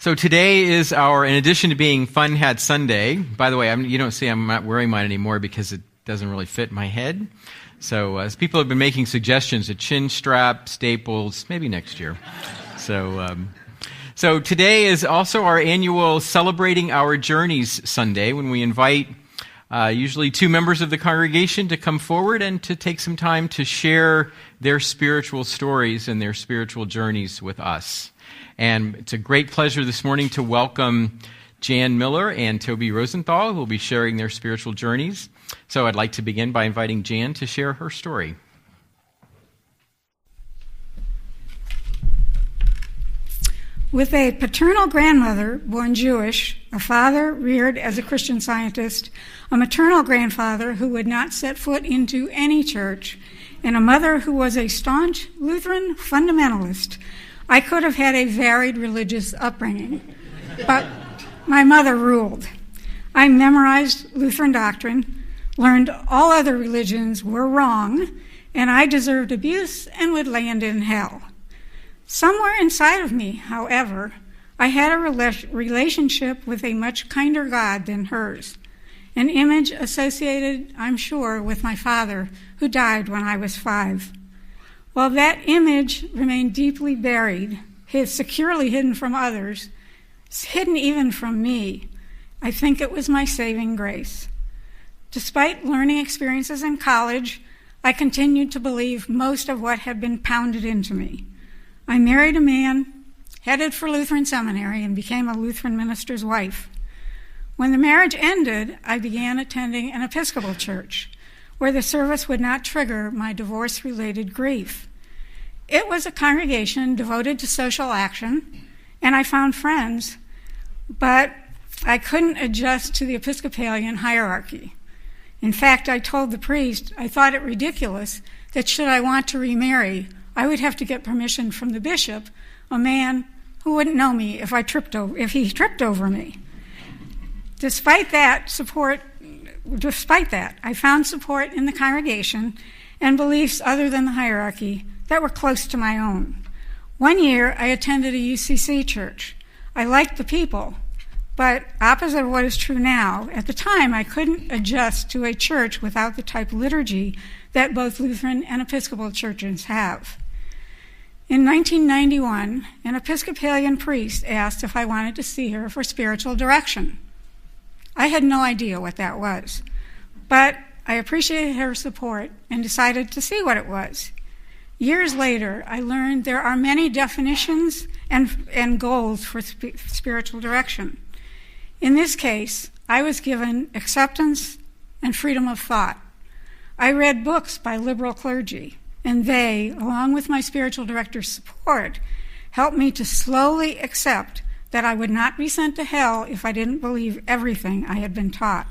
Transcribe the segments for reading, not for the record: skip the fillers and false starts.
So today is in addition to being Fun Hat Sunday, by the way, you don't see I'm not wearing mine anymore because it doesn't really fit my head. So as people have been making suggestions, a chin strap, staples, maybe next year. So today is also our annual Celebrating Our Journeys Sunday, when we invite usually two members of the congregation to come forward and to take some time to share their spiritual stories and their spiritual journeys with us. And it's a great pleasure this morning to welcome Jan Miller and Toby Rosenthal, who will be sharing their spiritual journeys. So I'd like to begin by inviting Jan to share her story. With a paternal grandmother born Jewish, a father reared as a Christian Scientist, a maternal grandfather who would not set foot into any church, and a mother who was a staunch Lutheran fundamentalist, I could have had a varied religious upbringing, but my mother ruled. I memorized Lutheran doctrine, learned all other religions were wrong, and I deserved abuse and would land in hell. Somewhere inside of me, however, I had a relationship with a much kinder God than hers, an image associated, I'm sure, with my father, who died when I was 5. While that image remained deeply buried, securely hidden from others, hidden even from me, I think it was my saving grace. Despite learning experiences in college, I continued to believe most of what had been pounded into me. I married a man, headed for Lutheran seminary, and became a Lutheran minister's wife. When the marriage ended, I began attending an Episcopal church, where the service would not trigger my divorce-related grief. It was a congregation devoted to social action, and I found friends, but I couldn't adjust to the Episcopalian hierarchy. In fact, I told the priest I thought it ridiculous that should I want to remarry, I would have to get permission from the bishop, a man who wouldn't know me if he tripped over me. Despite that, I found support in the congregation and beliefs other than the hierarchy that were close to my own. One year, I attended a UCC church. I liked the people, but opposite of what is true now, at the time I couldn't adjust to a church without the type of liturgy that both Lutheran and Episcopal churches have. In 1991, an Episcopalian priest asked if I wanted to see her for spiritual direction. I had no idea what that was, but I appreciated her support and decided to see what it was. Years later, I learned there are many definitions and goals for spiritual direction. In this case, I was given acceptance and freedom of thought. I read books by liberal clergy, and they, along with my spiritual director's support, helped me to slowly accept that I would not be sent to hell if I didn't believe everything I had been taught.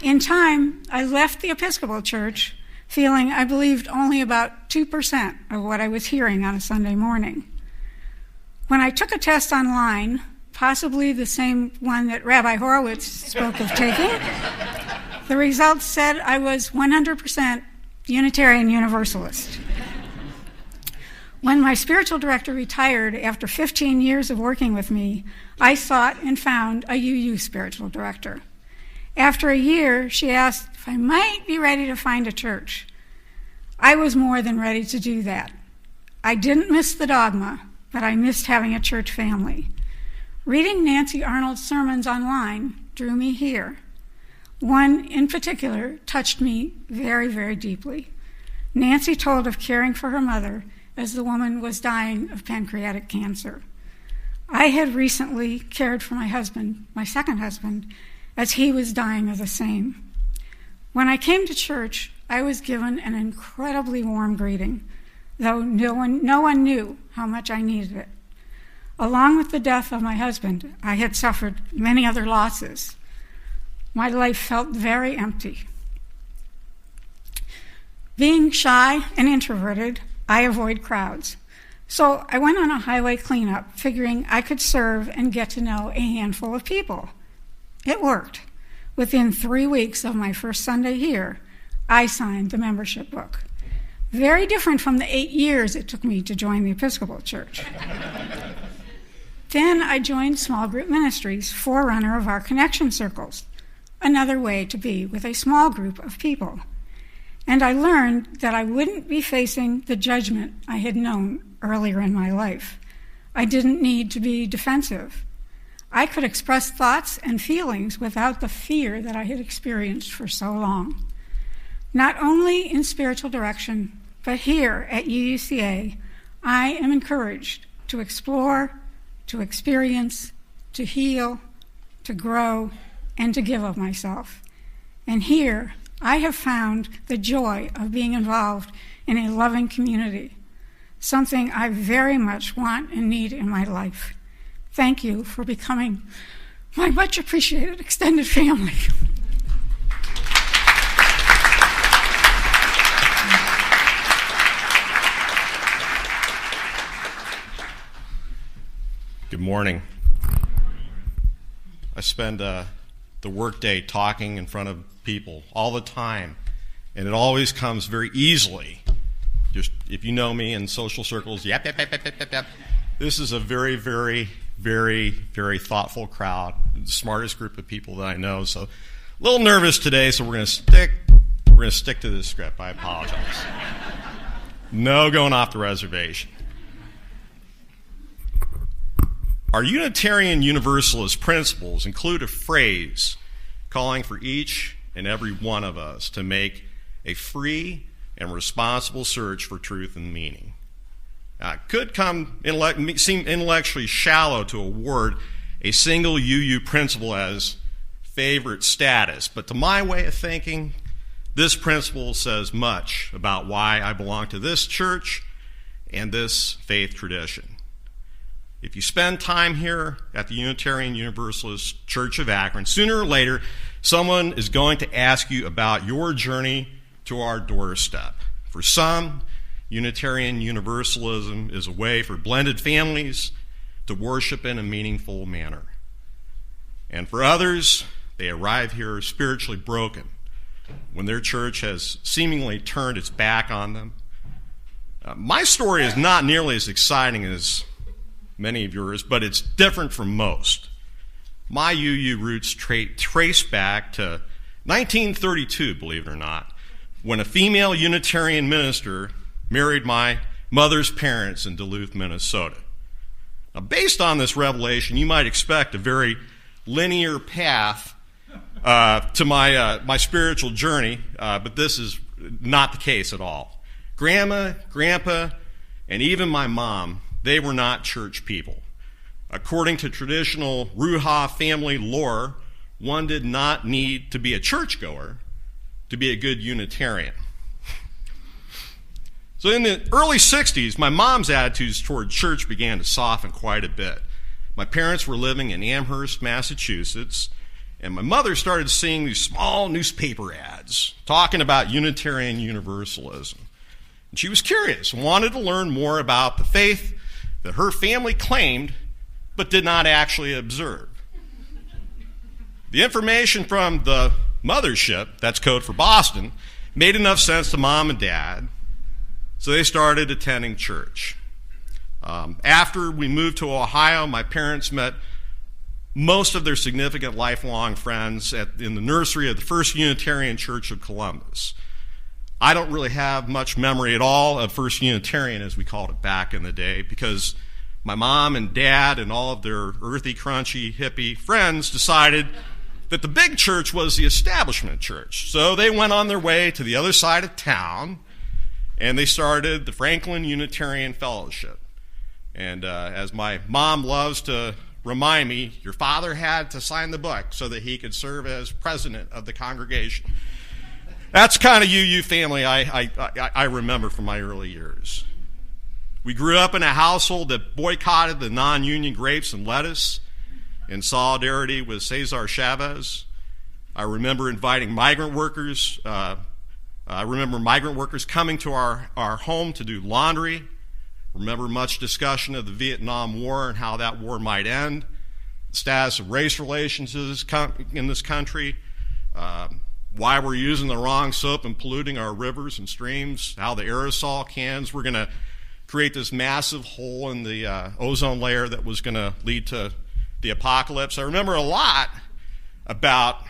In time, I left the Episcopal Church feeling I believed only about 2% of what I was hearing on a Sunday morning. When I took a test online, possibly the same one that Rabbi Horowitz spoke of taking, the results said I was 100% Unitarian Universalist. When my spiritual director retired after 15 years of working with me, I sought and found a UU spiritual director. After a year, she asked if I might be ready to find a church. I was more than ready to do that. I didn't miss the dogma, but I missed having a church family. Reading Nancy Arnold's sermons online drew me here. One in particular touched me very, very deeply. Nancy told of caring for her mother as the woman was dying of pancreatic cancer. I had recently cared for my husband, my second husband, as he was dying of the same. When I came to church, I was given an incredibly warm greeting, though no one knew how much I needed it. Along with the death of my husband, I had suffered many other losses. My life felt very empty. Being shy and introverted, I avoid crowds. So I went on a highway cleanup, figuring I could serve and get to know a handful of people. It worked. Within 3 weeks of my first Sunday here, I signed the membership book. Very different from the 8 years it took me to join the Episcopal Church. Then I joined small group ministries, forerunner of our connection circles, another way to be with a small group of people. And I learned that I wouldn't be facing the judgment I had known earlier in my life. I didn't need to be defensive. I could express thoughts and feelings without the fear that I had experienced for so long. Not only in spiritual direction, but here at UUCA, I am encouraged to explore, to experience, to heal, to grow, and to give of myself. And here, I have found the joy of being involved in a loving community, something I very much want and need in my life. Thank you for becoming my much appreciated extended family. Good morning. I spend the workday talking in front of people all the time, and it always comes very easily. Just if you know me in social circles, yep. This is a very, very, very, very thoughtful crowd, the smartest group of people that I know. So a little nervous today, so we're going to stick to this script. I apologize. No going off the reservation. Our Unitarian Universalist principles include a phrase calling for each and every one of us to make a free and responsible search for truth and meaning. It could seem intellectually shallow to award a single UU principle as favorite status, but to my way of thinking, this principle says much about why I belong to this church and this faith tradition. If you spend time here at the Unitarian Universalist Church of Akron, sooner or later, someone is going to ask you about your journey to our doorstep. For some, Unitarian Universalism is a way for blended families to worship in a meaningful manner. And for others, they arrive here spiritually broken when their church has seemingly turned its back on them. My story is not nearly as exciting as many of yours, but it's different from most. My UU roots trace back to 1932, believe it or not, when a female Unitarian minister married my mother's parents in Duluth, Minnesota. Now, based on this revelation, you might expect a very linear path to my spiritual journey, but this is not the case at all. Grandma, Grandpa, and even my mom, they were not church people. According to traditional Ruha family lore, one did not need to be a churchgoer to be a good Unitarian. So in the early 60s, my mom's attitudes toward church began to soften quite a bit. My parents were living in Amherst, Massachusetts, and my mother started seeing these small newspaper ads talking about Unitarian Universalism. And she was curious and wanted to learn more about the faith that her family claimed but did not actually observe. The information from the mothership, that's code for Boston, made enough sense to Mom and Dad, so they started attending church. After we moved to Ohio, my parents met most of their significant lifelong friends in the nursery of the First Unitarian Church of Columbus. I don't really have much memory at all of First Unitarian, as we called it back in the day, because my mom and dad and all of their earthy, crunchy, hippie friends decided that the big church was the establishment church. So they went on their way to the other side of town, and they started the Franklin Unitarian Fellowship. And as my mom loves to remind me, your father had to sign the book so that he could serve as president of the congregation. That's kind of UU family I remember from my early years. We grew up in a household that boycotted the non-union grapes and lettuce in solidarity with Cesar Chavez. I remember inviting migrant workers. I remember migrant workers coming to our home to do laundry. Remember much discussion of the Vietnam War and how that war might end, the status of race relations in this country, why we're using the wrong soap and polluting our rivers and streams, how the aerosol cans were going to create this massive hole in the ozone layer that was going to lead to the apocalypse. I remember a lot about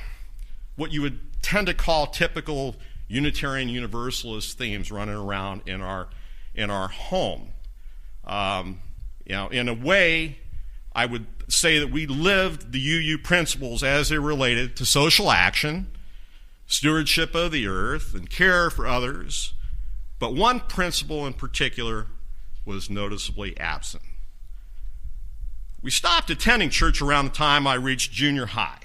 what you would tend to call typical Unitarian Universalist themes running around in our home. In a way, I would say that we lived the UU principles as they related to social action, stewardship of the earth, and care for others. But one principle in particular was noticeably absent. We stopped attending church around the time I reached junior high.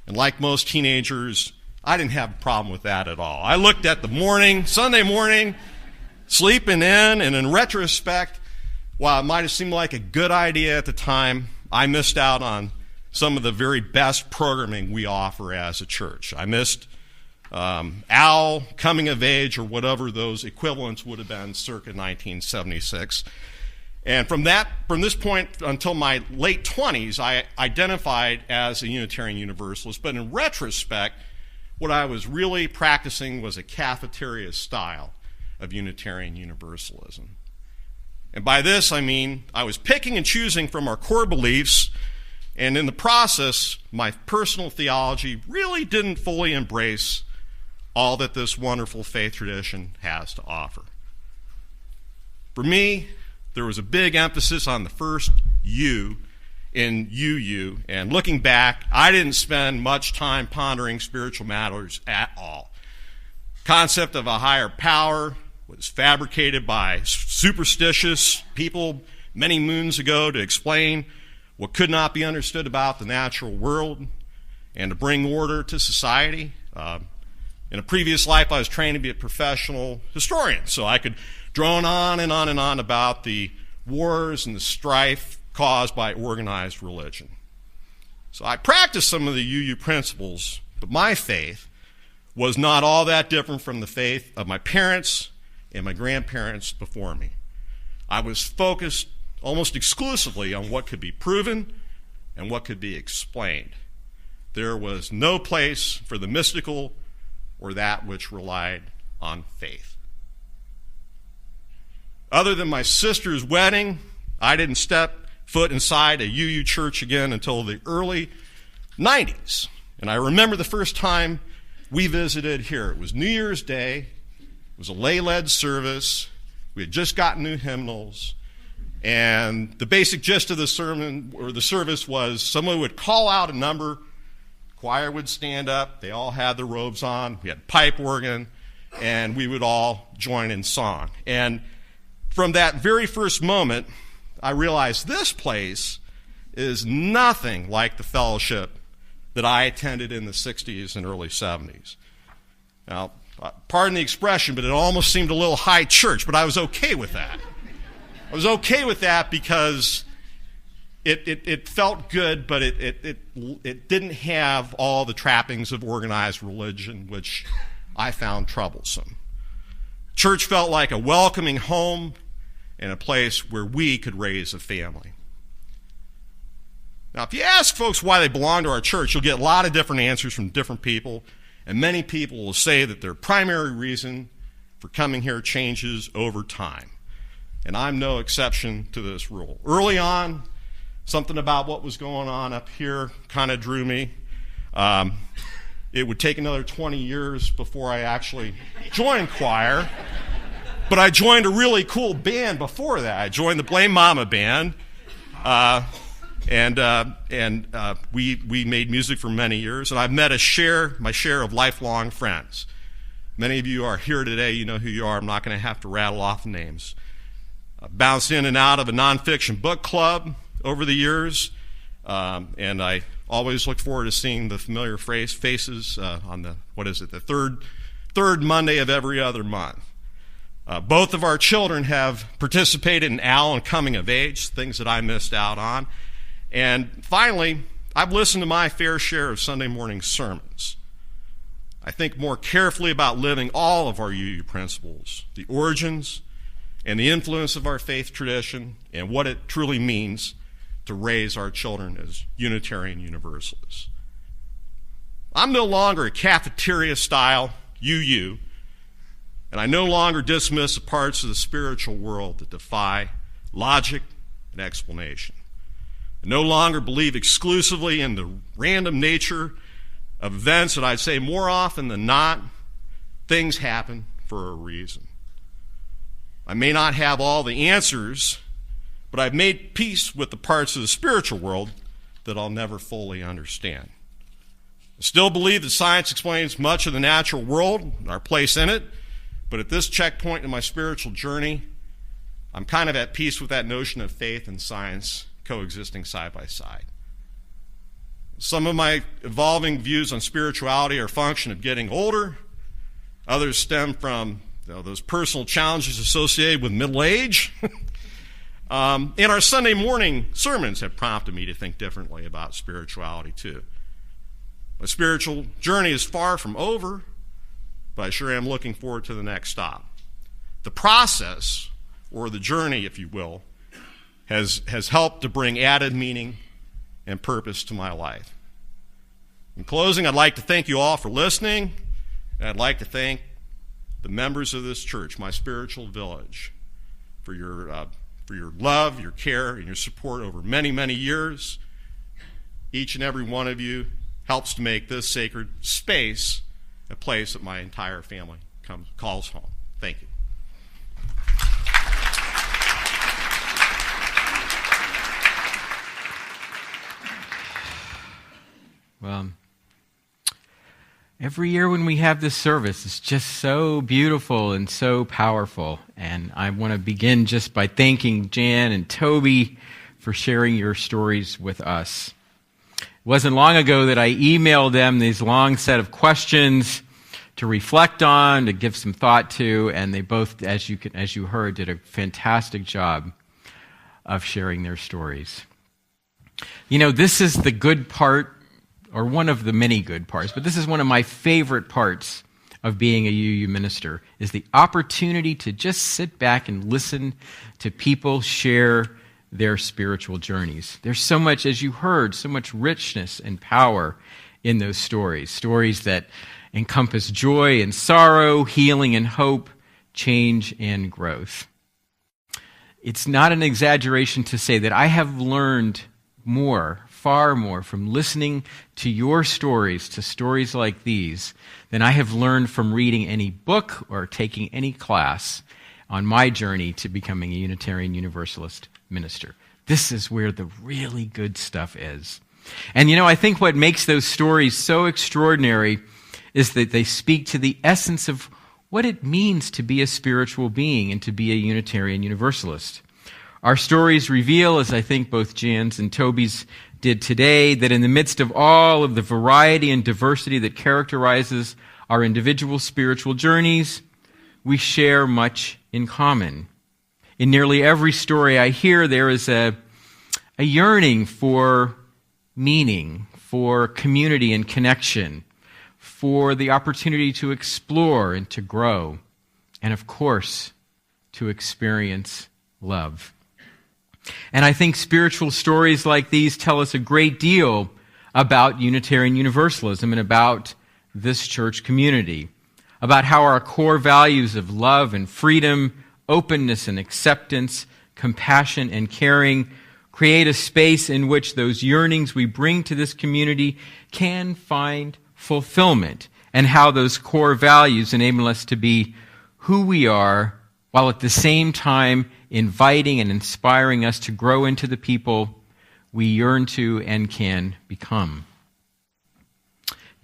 And like most teenagers, I didn't have a problem with that at all. I looked at the Sunday morning, sleeping in, and in retrospect, while it might have seemed like a good idea at the time, I missed out on some of the very best programming we offer as a church. I missed OWL, Coming of Age, or whatever those equivalents would have been circa 1976. And from this point until my late 20s, I identified as a Unitarian Universalist. But in retrospect, what I was really practicing was a cafeteria style of Unitarian Universalism. And by this, I mean I was picking and choosing from our core beliefs, and in the process, my personal theology really didn't fully embrace all that this wonderful faith tradition has to offer. For me, there was a big emphasis on the first U in UU, and looking back, I didn't spend much time pondering spiritual matters at all. Concept of a higher power was fabricated by superstitious people many moons ago to explain what could not be understood about the natural world and to bring order to society. In a previous life, I was trained to be a professional historian, so I could drone on and on and on about the wars and the strife caused by organized religion. So I practiced some of the UU principles, but my faith was not all that different from the faith of my parents and my grandparents before me. I was focused almost exclusively on what could be proven and what could be explained. There was no place for the mystical or that which relied on faith. Other than my sister's wedding, I didn't step foot inside a UU church again until the early 90s. And I remember the first time we visited here. It was New Year's Day. It was a lay-led service. We had just gotten new hymnals. And the basic gist of the sermon or the service was someone would call out a number, choir would stand up, they all had their robes on, we had pipe organ, and we would all join in song. And from that very first moment, I realized this place is nothing like the fellowship that I attended in the 60s and early 70s. Now, pardon the expression, but it almost seemed a little high church, but I was okay with that. I was okay with that because it felt good, but it didn't have all the trappings of organized religion, which I found troublesome. Church felt like a welcoming home and a place where we could raise a family. Now, if you ask folks why they belong to our church, you'll get a lot of different answers from different people, and many people will say that their primary reason for coming here changes over time. And I'm no exception to this rule. Early on, something about what was going on up here kind of drew me. It would take another 20 years before I actually joined choir. But I joined a really cool band before that. I joined the Blame Mama band. We made music for many years. And I've met my share of lifelong friends. Many of you are here today. You know who you are. I'm not going to have to rattle off names. Bounced in and out of a nonfiction book club over the years, and I always look forward to seeing the familiar faces on the third Monday of every other month. Both of our children have participated in OWL and Coming of Age, things that I missed out on. And finally, I've listened to my fair share of Sunday morning sermons. I think more carefully about living all of our UU principles, the origins, and the influence of our faith tradition, and what it truly means to raise our children as Unitarian Universalists. I'm no longer a cafeteria-style UU, And I no longer dismiss the parts of the spiritual world that defy logic and explanation. I no longer believe exclusively in the random nature of events, and I'd say more often than not, things happen for a reason. I may not have all the answers, but I've made peace with the parts of the spiritual world that I'll never fully understand. I still believe that science explains much of the natural world and our place in it, but at this checkpoint in my spiritual journey, I'm kind of at peace with that notion of faith and science coexisting side by side. Some of my evolving views on spirituality are a function of getting older. Others stem from those personal challenges associated with middle age. And our Sunday morning sermons have prompted me to think differently about spirituality too. My spiritual journey is far from over, but I sure am looking forward to the next stop. The process, or the journey, if you will, has helped to bring added meaning and purpose to my life. In closing, I'd like to thank you all for listening, and I'd like to thank the members of this church, my spiritual village, for your love, your care, and your support over many, many years. Each and every one of you helps to make this sacred space a place that my entire family calls home. Thank you. Well, every year when we have this service, it's just so beautiful and so powerful. And I want to begin just by thanking Jan and Toby for sharing your stories with us. It wasn't long ago that I emailed them these long set of questions to reflect on, to give some thought to, and they both, as you heard, did a fantastic job of sharing their stories. You know, this is the good part, or one of the many good parts, but this is one of my favorite parts of being a UU minister, is the opportunity to just sit back and listen to people share their spiritual journeys. There's so much, as you heard, so much richness and power in those stories that encompass joy and sorrow, healing and hope, change and growth. It's not an exaggeration to say that I have learned more, far more, from listening to your stories, to stories like these, than I have learned from reading any book or taking any class on my journey to becoming a Unitarian Universalist minister. This is where the really good stuff is. And I think what makes those stories so extraordinary is that they speak to the essence of what it means to be a spiritual being and to be a Unitarian Universalist. Our stories reveal, as I think both Jan's and Toby's did today, that in the midst of all of the variety and diversity that characterizes our individual spiritual journeys, we share much in common. In nearly every story I hear, there is a yearning for meaning, for community and connection, for the opportunity to explore and to grow, and of course, to experience love. And I think spiritual stories like these tell us a great deal about Unitarian Universalism and about this church community, about how our core values of love and freedom, openness and acceptance, compassion and caring create a space in which those yearnings we bring to this community can find fulfillment, and how those core values enable us to be who we are, while at the same time inviting and inspiring us to grow into the people we yearn to and can become.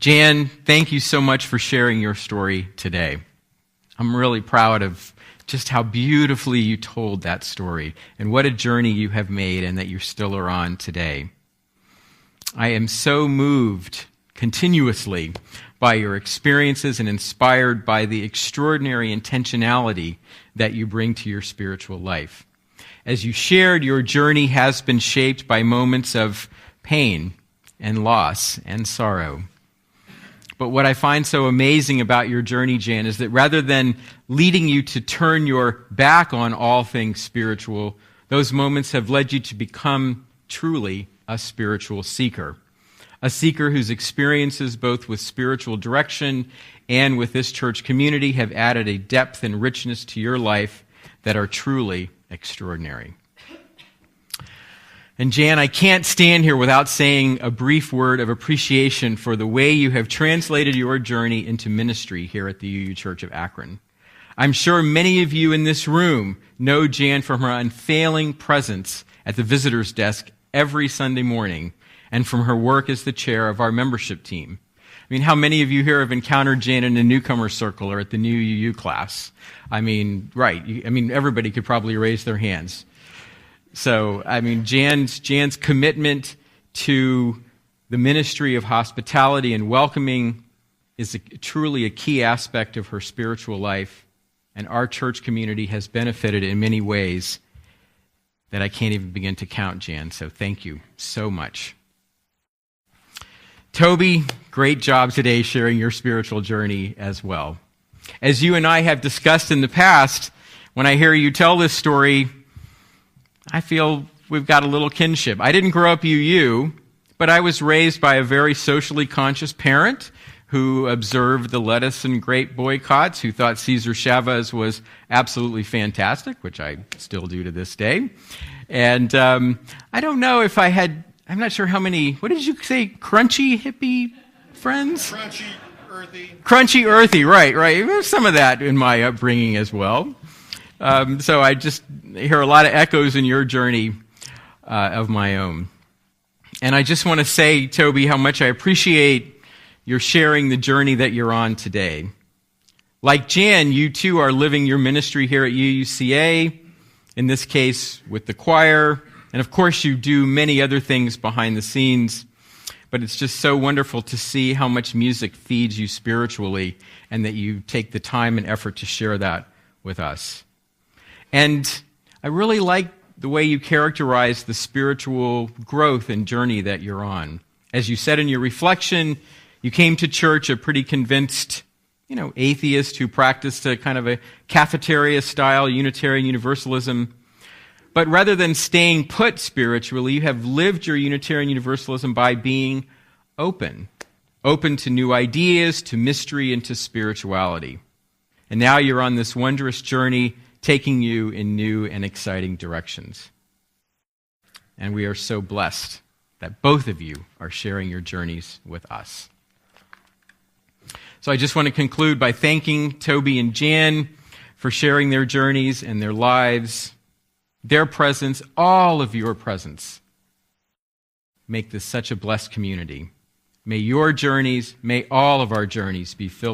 Jan, thank you so much for sharing your story today. I'm really proud of just how beautifully you told that story, and what a journey you have made and that you still are on today. I am so moved continuously by your experiences and inspired by the extraordinary intentionality that you bring to your spiritual life. As you shared, your journey has been shaped by moments of pain and loss and sorrow. But what I find so amazing about your journey, Jan, is that rather than leading you to turn your back on all things spiritual, those moments have led you to become truly a spiritual seeker a seeker whose experiences both with spiritual direction and with this church community have added a depth and richness to your life that are truly extraordinary. And Jan, I can't stand here without saying a brief word of appreciation for the way you have translated your journey into ministry here at the UU Church of Akron. I'm sure many of you in this room know Jan from her unfailing presence at the visitor's desk every Sunday morning and from her work as the chair of our membership team. I mean, how many of you here have encountered Jan in a newcomer circle or at the new UU class? I mean, right. Everybody could probably raise their hands. So, Jan's commitment to the ministry of hospitality and welcoming is truly a key aspect of her spiritual life, and our church community has benefited in many ways that I can't even begin to count, Jan, so thank you so much. Toby, great job today sharing your spiritual journey as well. As you and I have discussed in the past, when I hear you tell this story, I feel we've got a little kinship. I didn't grow up UU, but I was raised by a very socially conscious parent who observed the lettuce and grape boycotts, who thought Cesar Chavez was absolutely fantastic, which I still do to this day. And I don't know if I'm not sure how many, what did you say, crunchy hippie friends? Crunchy earthy, right. There's some of that in my upbringing as well. So I just hear a lot of echoes in your journey of my own. And I just want to say, Toby, how much I appreciate your sharing the journey that you're on today. Like Jan, you too are living your ministry here at UUCA, in this case with the choir, and of course you do many other things behind the scenes, but it's just so wonderful to see how much music feeds you spiritually and that you take the time and effort to share that with us. And I really like the way you characterize the spiritual growth and journey that you're on. As you said in your reflection, you came to church a pretty convinced, atheist who practiced a kind of a cafeteria-style Unitarian Universalism. But rather than staying put spiritually, you have lived your Unitarian Universalism by being open to new ideas, to mystery, and to spirituality. And now you're on this wondrous journey taking you in new and exciting directions. And we are so blessed that both of you are sharing your journeys with us. So I just want to conclude by thanking Toby and Jan for sharing their journeys and their lives, their presence, all of your presence. Make this such a blessed community. May your journeys, may all of our journeys be filled